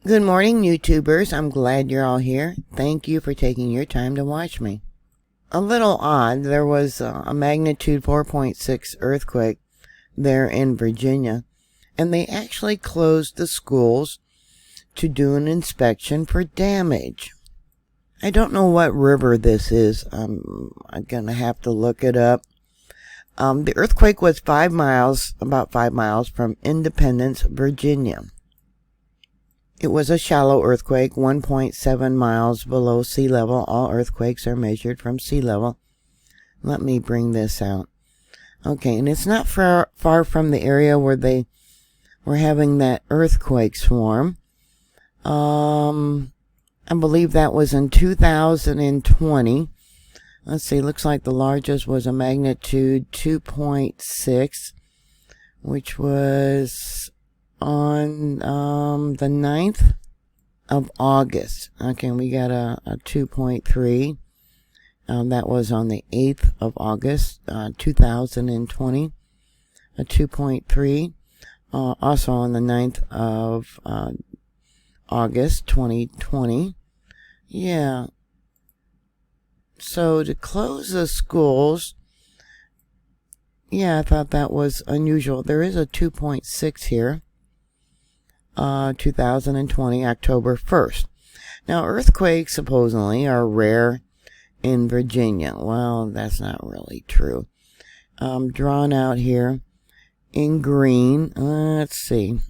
Good morning, YouTubers. I'm glad you're all here. Thank you for taking your time to watch me. A little odd, there was a magnitude 4.6 earthquake there in Virginia, and they actually closed the schools to do an inspection for damage. I don't know what river this is. I'm going to have to look it up. The earthquake was about 5 miles from Independence, Virginia. It was a shallow earthquake, 1.7 miles below sea level. All earthquakes are measured from sea level. Let me bring this out. Okay, and it's not far from the area where they were having that earthquake swarm. I believe that was in 2020. Let's see, looks like the largest was a magnitude 2.6, which was on the 9th of August. Okay, we got a 2.3. That was on the 8th of August, 2020. A 2.3. Also on the 9th of August, 2020. Yeah. So to close the schools, yeah, I thought that was unusual. There is a 2.6 here. 2020, October 1st. Now, earthquakes supposedly are rare in Virginia. Well, that's not really true. Drawn out here in green, let's see,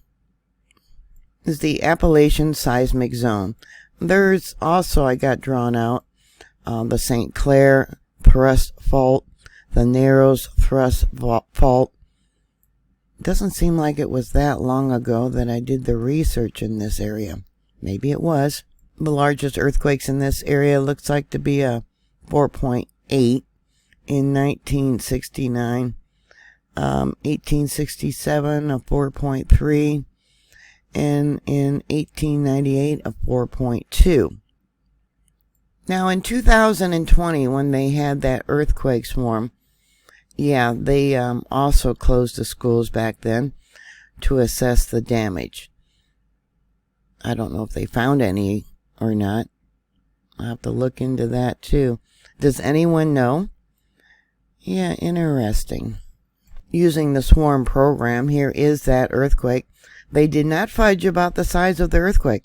is the Appalachian Seismic Zone. There's also, I got drawn out, the St. Clair Thrust Fault, the Narrows Thrust Fault. Doesn't seem like it was that long ago that I did the research in this area. Maybe it was. The largest earthquakes in this area looks like to be a 4.8 in 1969, 1867 a 4.3, and in 1898 a 4.2. Now in 2020, when they had that earthquake swarm, yeah, they also closed the schools back then to assess the damage. I don't know if they found any or not. I'll have to look into that too. Does anyone know? Yeah, interesting. Using the swarm program, here is that earthquake. They did not fudge about the size of the earthquake.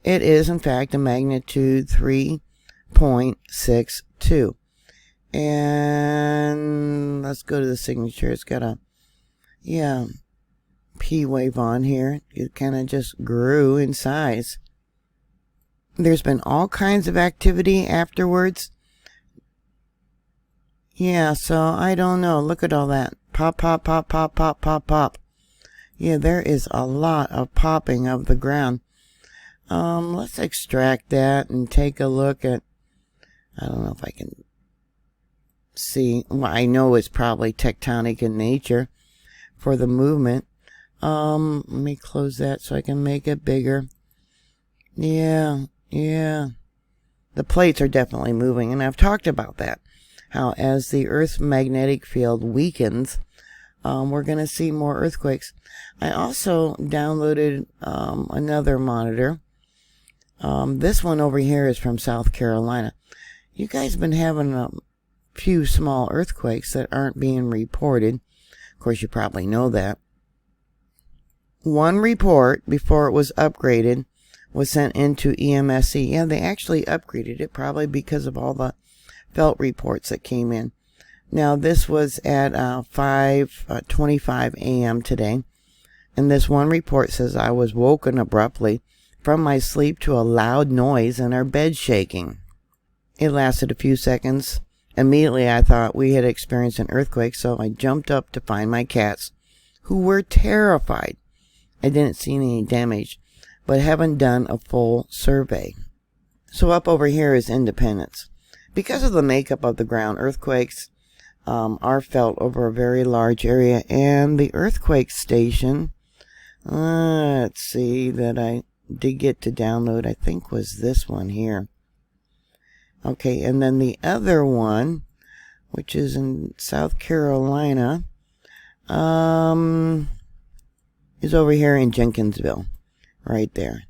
It is, in fact, a magnitude 3.62. And let's go to the signature. It's got a, P wave on here. It kind of just grew in size. There's been all kinds of activity afterwards. Yeah, so I don't know. Look at all that. Pop, pop, pop, pop, pop, pop, pop. Yeah, there is a lot of popping of the ground. Let's extract that and take a look at, I don't know if I can see. Well, I know it's probably tectonic in nature for the movement. Let me close that so I can make it bigger. Yeah. The plates are definitely moving, and I've talked about that. How as the Earth's magnetic field weakens, we're going to see more earthquakes. I also downloaded another monitor. This one over here is from South Carolina. You guys have been having a few small earthquakes that aren't being reported. Of course, you probably know that. One report, before it was upgraded, was sent into EMSC. Yeah, they actually upgraded it, probably because of all the felt reports that came in. Now, this was at 5:25 a.m. today, and this one report says I was woken abruptly from my sleep to a loud noise and our bed shaking. It lasted a few seconds. Immediately, I thought we had experienced an earthquake, so I jumped up to find my cats, who were terrified. I didn't see any damage, but haven't done a full survey. So up over here is Independence. Because of the makeup of the ground, earthquakes are felt over a very large area, and the earthquake station, let's see, that I did get to download, I think was this one here. Okay, and then the other one, which is in South Carolina, is over here in Jenkinsville, right there.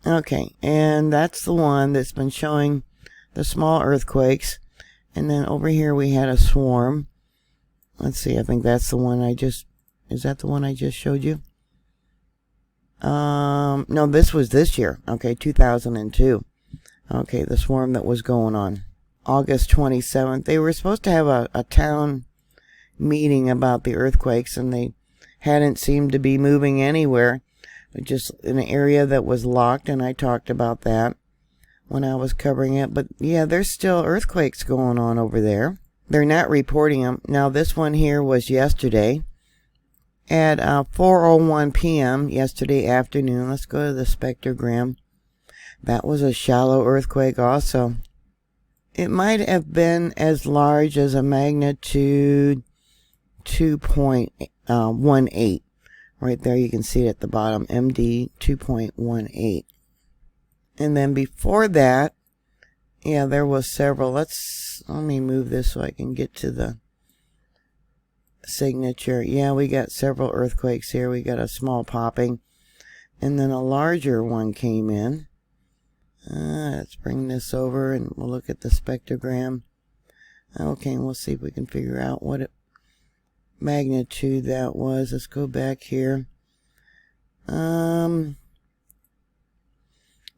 Okay, and that's the one that's been showing the small earthquakes. And then over here we had a swarm. Let's see, I think that's the one is that the one I just showed you? No, this was this year. Okay, 2002. Okay, the swarm that was going on. August 27th. They were supposed to have a town meeting about the earthquakes, and they hadn't seemed to be moving anywhere. Just in an area that was locked, and I talked about that when I was covering it. But yeah, there's still earthquakes going on over there. They're not reporting them. Now this one here was yesterday at 4:01 p.m. yesterday afternoon. Let's go to the spectrogram. That was a shallow earthquake also. It might have been as large as a magnitude 2.18. Right there you can see it at the bottom, MD 2.18. And then before that, yeah, there was several. Let me move this so I can get to the signature. Yeah, we got several earthquakes here. We got a small popping, and then a larger one came in. Let's bring this over and we'll look at the spectrogram. Okay, and we'll see if we can figure out what magnitude that was. Let's go back here.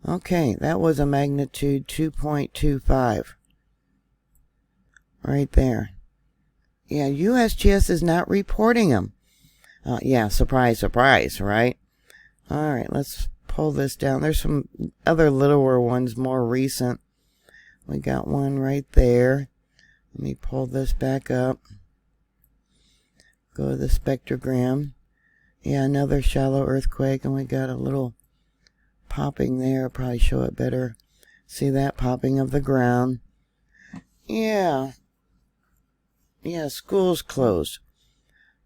Okay, that was a magnitude 2.25. Right there. Yeah, USGS is not reporting them. Yeah, surprise, surprise, right? Alright, let's pull this down. There's some other littler ones, more recent. We got one right there. Let me pull this back up. Go to the spectrogram. Yeah, another shallow earthquake, and we got a little popping there. I'll probably show it better. See that popping of the ground? Yeah. Yeah, school's closed.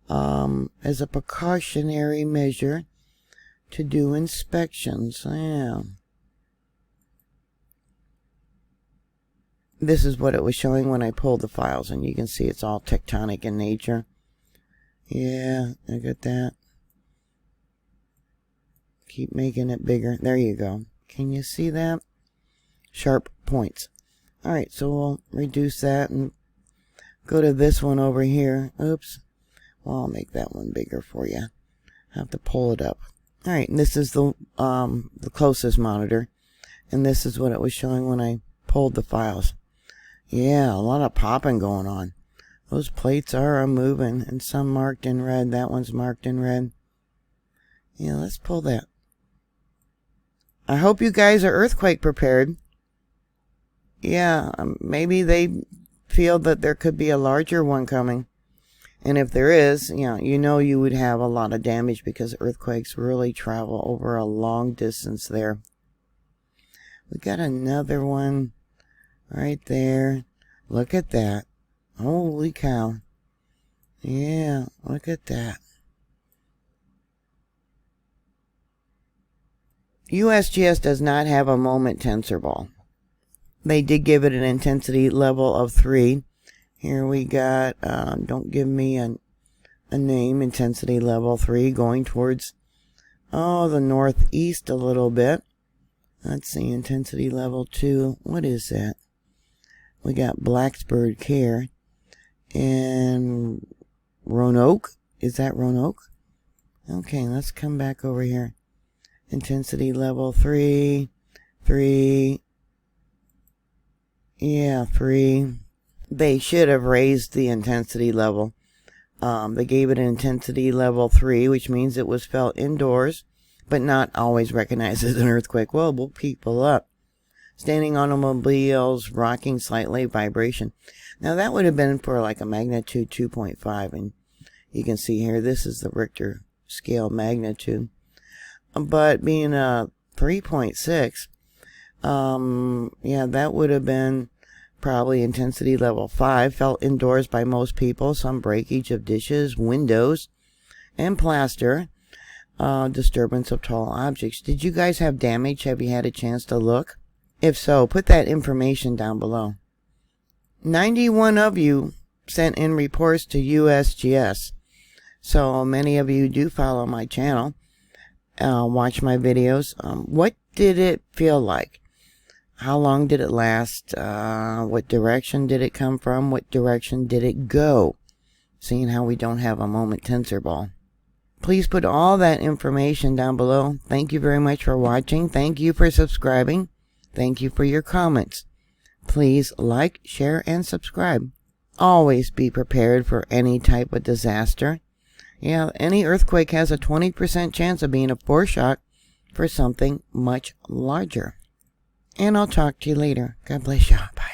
As a precautionary measure to do inspections. Yeah. This is what it was showing when I pulled the files, and you can see it's all tectonic in nature. Yeah, I got that. Keep making it bigger. There you go. Can you see that? Sharp points. Alright, so we'll reduce that and go to this one over here. Oops. Well, I'll make that one bigger for you. I have to pull it up. Alright, and this is the closest monitor. And this is what it was showing when I pulled the files. Yeah, a lot of popping going on. Those plates are moving, and some marked in red. That one's marked in red. Yeah, let's pull that. I hope you guys are earthquake prepared. Yeah, maybe they feel that there could be a larger one coming. And if there is, you know you would have a lot of damage because earthquakes really travel over a long distance there. We got another one right there. Look at that. Holy cow. Yeah, look at that. USGS does not have a moment tensor ball. They did give it an intensity level of 3. Here we got, don't give me a name, intensity level 3, going towards, the northeast a little bit. Let's see, intensity level 2. What is that? We got Blacksburg here. And Roanoke. Is that Roanoke? Okay, let's come back over here. Intensity level 3. 3. Yeah, 3. They should have raised the intensity level. They gave it an intensity level 3, which means it was felt indoors, but not always recognized as an earthquake. Well, woke people up. Standing automobiles, rocking slightly, vibration. Now that would have been for like a magnitude 2.5, and you can see here, this is the Richter scale magnitude. But being a 3.6, yeah, that would have been probably intensity level 5, felt indoors by most people, some breakage of dishes, windows, and plaster, disturbance of tall objects. Did you guys have damage? Have you had a chance to look? If so, put that information down below. 91 of you sent in reports to USGS. So many of you do follow my channel, watch my videos. What did it feel like? How long did it last? What direction did it come from? What direction did it go? Seeing how we don't have a moment tensor ball. Please put all that information down below. Thank you very much for watching. Thank you for subscribing. Thank you for your comments. Please like, share, and subscribe. Always be prepared for any type of disaster. Yeah, any earthquake has a 20% chance of being a foreshock for something much larger. And I'll talk to you later. God bless you. Bye.